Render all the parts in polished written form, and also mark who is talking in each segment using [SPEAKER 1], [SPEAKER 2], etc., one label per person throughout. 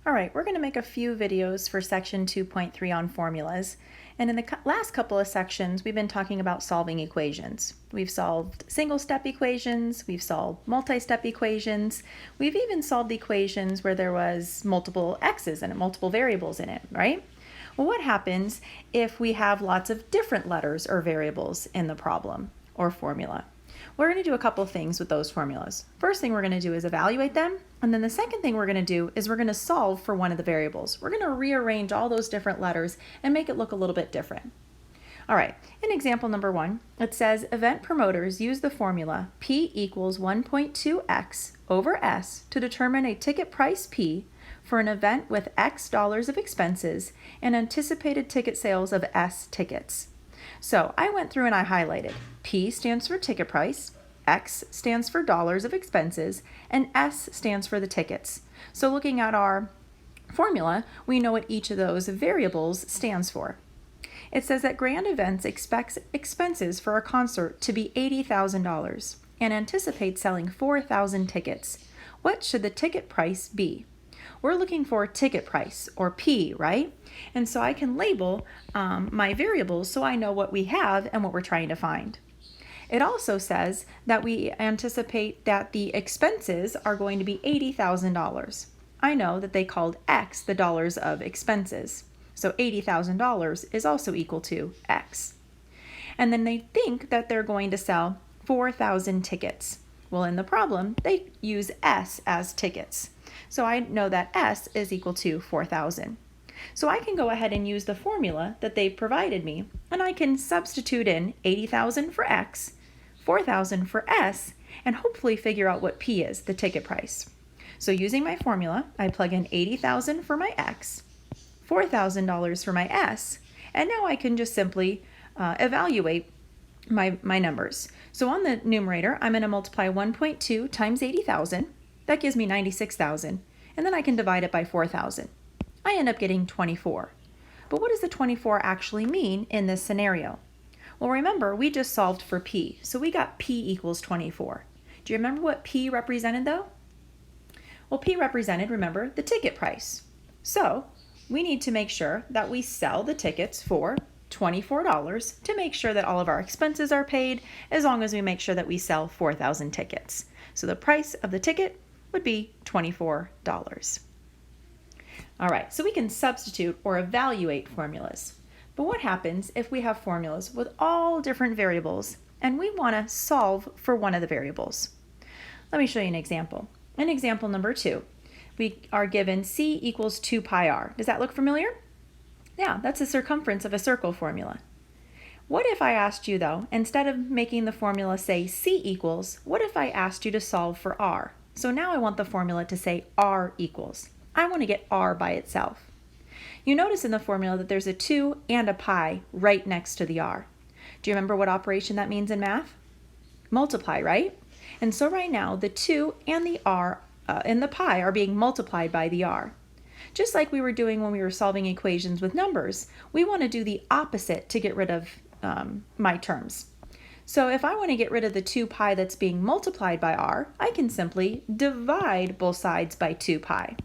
[SPEAKER 1] All right, we're going to make a few videos for section 2.3 on formulas. And in the last couple of sections, we've been talking about solving equations. We've solved single-step equations, we've solved multi-step equations, we've even solved equations where there was multiple x's and multiple variables in it, right? Well, what happens if we have lots of different letters or variables in the problem or formula? We're going to do a couple of things with those formulas. First thing we're going to do is evaluate them, and then the second thing we're going to do is we're going to solve for one of the variables. We're going to rearrange all those different letters and make it look a little bit different. All right, in example number 1, it says event promoters use the formula P equals 1.2x over S to determine a ticket price P for an event with X dollars of expenses and anticipated ticket sales of S tickets. So I went through and I highlighted. P stands for ticket price, X stands for dollars of expenses, and S stands for the tickets. So looking at our formula, we know what each of those variables stands for. It says that Grand Events expects expenses for a concert to be $80,000 and anticipates selling 4,000 tickets. What should the ticket price be? We're looking for ticket price, or P, right? And so I can label my variables so I know what we have and what we're trying to find. It also says that we anticipate that the expenses are going to be $80,000. I know that they called X the dollars of expenses. So $80,000 is also equal to X. And then they think that they're going to sell 4,000 tickets. Well, in the problem, they use S as tickets. So I know that S is equal to 4,000. So I can go ahead and use the formula that they've provided me, and I can substitute in 80,000 for X, 4,000 for S, and hopefully figure out what P is, the ticket price. So using my formula, I plug in 80,000 for my X, $4,000 for my S, and now I can just simply evaluate my numbers. So on the numerator, I'm going to multiply 1.2 times 80,000. That gives me 96,000, and then I can divide it by 4,000. I end up getting 24. But what does the 24 actually mean in this scenario? Well, remember, we just solved for P, so we got P equals 24. Do you remember what P represented, though? Well, P represented, remember, the ticket price. So we need to make sure that we sell the tickets for $24 to make sure that all of our expenses are paid, as long as we make sure that we sell 4,000 tickets. So the price of the ticket would be $24. All right, so we can substitute or evaluate formulas. But what happens if we have formulas with all different variables and we want to solve for one of the variables? Let me show you an example. In example number 2, we are given C equals 2 pi r. Does that look familiar? Yeah, that's the circumference of a circle formula. What if I asked you, though, instead of making the formula say C equals, what if I asked you to solve for r? So now I want the formula to say r equals. I want to get r by itself. You notice in the formula that there's a 2 and a pi right next to the r. Do you remember what operation that means in math? Multiply, right? And so right now the 2 and the r and the pi are being multiplied by the r. Just like we were doing when we were solving equations with numbers, we want to do the opposite to get rid of my terms. So if I want to get rid of the 2 pi that's being multiplied by r, I can simply divide both sides by 2 pi.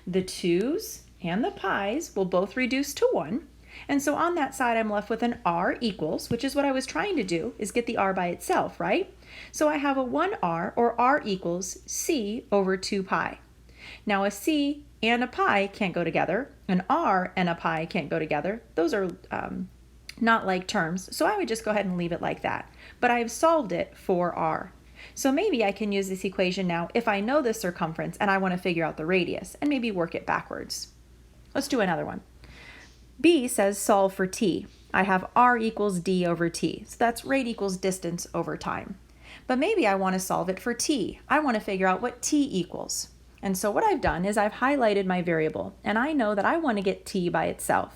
[SPEAKER 1] The 2's and the pi's will both reduce to 1, and so on that side I'm left with an r equals, which is what I was trying to do, is get the r by itself, right? So I have a 1r, or r equals c over 2 pi. Now a c and a pi can't go together. An r and a pi can't go together. Those are not like terms, so I would just go ahead and leave it like that. But I've solved it for r. So maybe I can use this equation now if I know the circumference and I want to figure out the radius and maybe work it backwards. Let's do another one. B says solve for t. I have r equals d over t, so that's rate equals distance over time. But maybe I want to solve it for t. I want to figure out what t equals. And so what I've done is I've highlighted my variable, and I know that I want to get t by itself.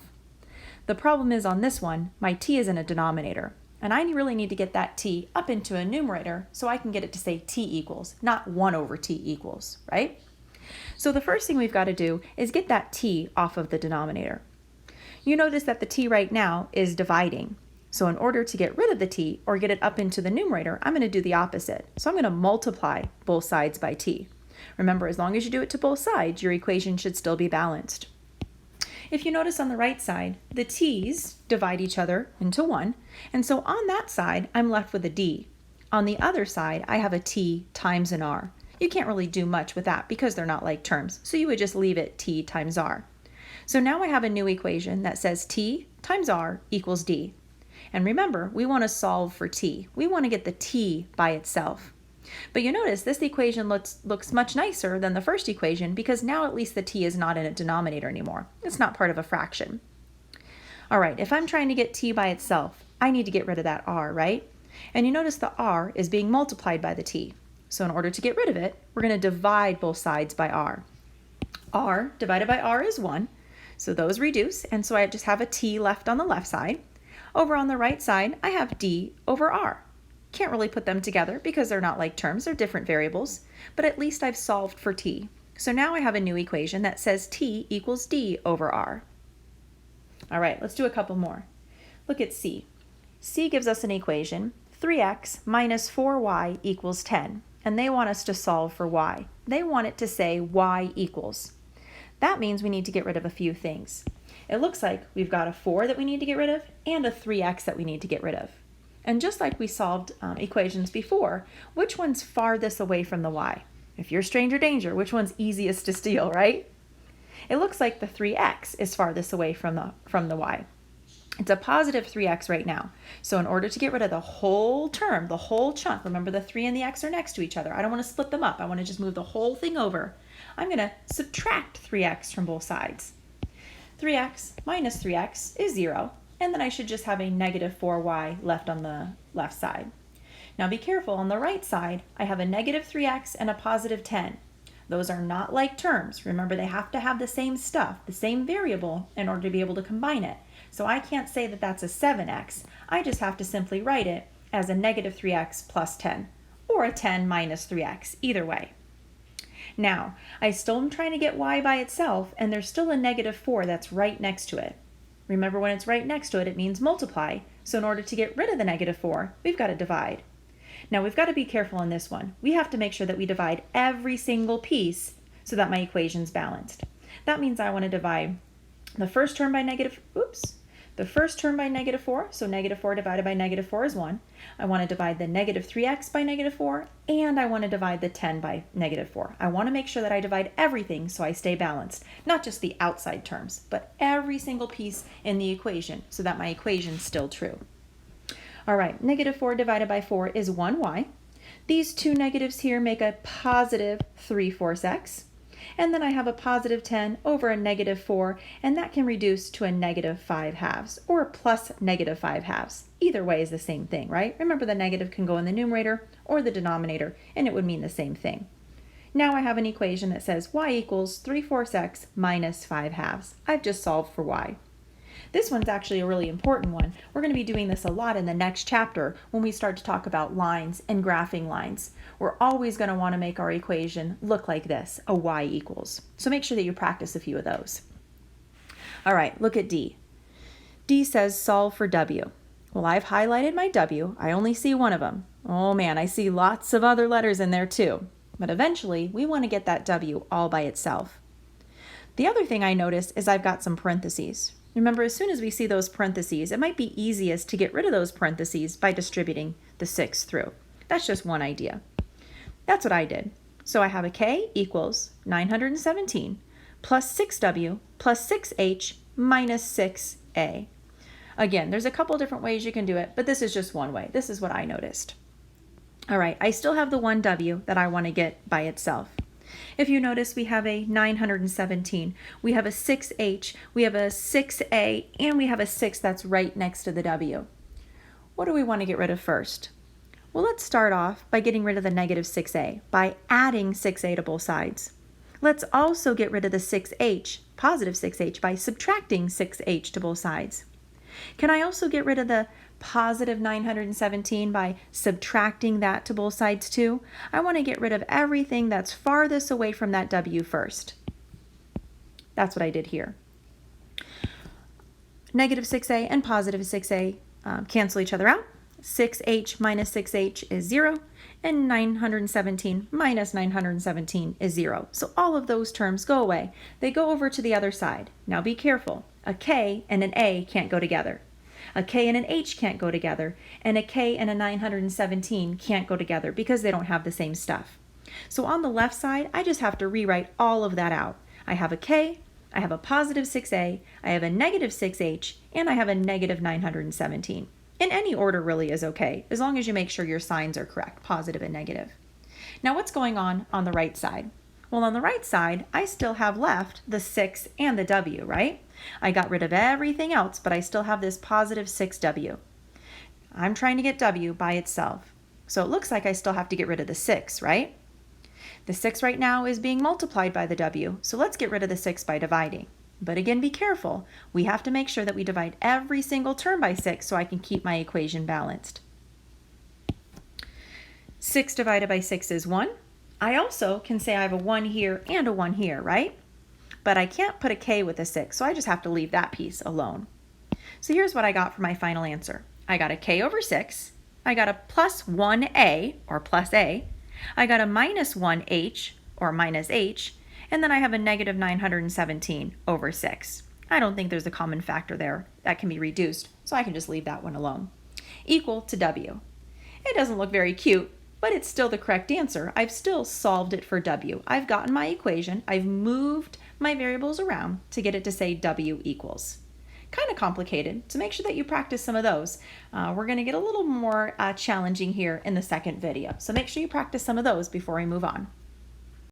[SPEAKER 1] The problem is on this one, my t is in a denominator, and I really need to get that t up into a numerator so I can get it to say t equals, not 1 over t equals, right? So the first thing we've got to do is get that t off of the denominator. You notice that the t right now is dividing. So in order to get rid of the t or get it up into the numerator, I'm going to do the opposite. So I'm going to multiply both sides by t. Remember, as long as you do it to both sides, your equation should still be balanced. If you notice on the right side, the t's divide each other into 1, and so on that side, I'm left with a d. On the other side, I have a t times an r. You can't really do much with that because they're not like terms, so you would just leave it t times r. So now I have a new equation that says t times r equals d. And remember, we want to solve for t. We want to get the t by itself. But you notice this equation looks much nicer than the first equation because now at least the t is not in a denominator anymore. It's not part of a fraction. All right, if I'm trying to get t by itself, I need to get rid of that r, right? And you notice the r is being multiplied by the t. So in order to get rid of it, we're going to divide both sides by r. R divided by r is 1, so those reduce, and so I just have a t left on the left side. Over on the right side, I have d over r. Can't really put them together because they're not like terms, they're different variables, but at least I've solved for t. So now I have a new equation that says t equals d over r. All right, let's do a couple more. Look at c. C gives us an equation, 3x minus 4y equals 10, and they want us to solve for y. They want it to say y equals. That means we need to get rid of a few things. It looks like we've got a 4 that we need to get rid of and a 3x that we need to get rid of. And just like we solved equations before, which one's farthest away from the y? If you're stranger danger, which one's easiest to steal, right? It looks like the 3x is farthest away from the y. It's a positive 3x right now. So in order to get rid of the whole term, the whole chunk, remember the 3 and the x are next to each other. I don't want to split them up. I want to just move the whole thing over. I'm going to subtract 3x from both sides. 3x minus 3x is 0. And then I should just have a negative 4y left on the left side. Now be careful, on the right side, I have a negative 3x and a positive 10. Those are not like terms. Remember, they have to have the same stuff, the same variable, in order to be able to combine it. So I can't say that that's a 7x. I just have to simply write it as a negative 3x plus 10, or a 10 minus 3x, either way. Now, I still am trying to get y by itself, and there's still a negative 4 that's right next to it. Remember, when it's right next to it, it means multiply. So in order to get rid of the negative 4, we've got to divide. Now we've got to be careful on this one. We have to make sure that we divide every single piece so that my equation's balanced. That means I want to divide the first term by negative 4, so negative 4 divided by negative 4 is 1. I want to divide the negative 3x by negative 4, and I want to divide the 10 by negative 4. I want to make sure that I divide everything so I stay balanced, not just the outside terms, but every single piece in the equation so that my equation's still true. All right, negative 4 divided by 4 is 1y. These two negatives here make a positive 3/4 x. And then I have a positive 10 over a negative 4, and that can reduce to a negative 5/2, or a plus negative 5/2. Either way is the same thing, right? Remember, the negative can go in the numerator or the denominator, and it would mean the same thing. Now I have an equation that says y equals 3/4 x minus 5/2. I've just solved for y. This one's actually a really important one. We're going to be doing this a lot in the next chapter when we start to talk about lines and graphing lines. We're always going to want to make our equation look like this, a y equals. So make sure that you practice a few of those. All right, look at D. D says solve for w. Well, I've highlighted my w. I only see one of them. Oh man, I see lots of other letters in there too. But eventually, we want to get that w all by itself. The other thing I notice is I've got some parentheses. Remember, as soon as we see those parentheses, it might be easiest to get rid of those parentheses by distributing the 6 through. That's just one idea. That's what I did. So I have a k equals 917 plus 6w plus 6h minus 6a. Again, there's a couple different ways you can do it, but this is just one way. This is what I noticed. All right, I still have the 1w that I want to get by itself. If you notice, we have a 917, we have a 6h, we have a 6a, and we have a 6 that's right next to the w. What do we want to get rid of first? Well, let's start off by getting rid of the negative 6a, by adding 6a to both sides. Let's also get rid of the 6h, positive 6h, by subtracting 6h to both sides. Can I also get rid of the positive 917 by subtracting that to both sides too? I want to get rid of everything that's farthest away from that w first. That's what I did here. Negative 6a and positive 6a cancel each other out. 6h minus 6h is 0, and 917 minus 917 is 0. So all of those terms go away. They go over to the other side. Now be careful. A k and an a can't go together. A k and an h can't go together, and a k and a 917 can't go together because they don't have the same stuff. So on the left side, I just have to rewrite all of that out. I have a k, I have a positive 6a, I have a negative 6h, and I have a negative 917. In any order really is okay, as long as you make sure your signs are correct, positive and negative. Now what's going on the right side? Well, on the right side, I still have left the 6 and the w, right? I got rid of everything else, but I still have this positive 6w. I'm trying to get w by itself. So it looks like I still have to get rid of the 6, right? The 6 right now is being multiplied by the w, so let's get rid of the 6 by dividing. But again, be careful. We have to make sure that we divide every single term by 6 so I can keep my equation balanced. 6 divided by 6 is 1. I also can say I have a 1 here and a 1 here, right? But I can't put a k with a 6, so I just have to leave that piece alone. So here's what I got for my final answer. I got a k over 6. I got a plus 1a, or plus a. I got a minus 1h, or minus h. And then I have a negative 917 over 6. I don't think there's a common factor there that can be reduced, so I can just leave that one alone. Equal to w. It doesn't look very cute, but it's still the correct answer. I've still solved it for w. I've gotten my equation. I've moved my variables around to get it to say w equals. Kind of complicated, so make sure that you practice some of those. We're going to get a little more challenging here in the second video, so make sure you practice some of those before we move on.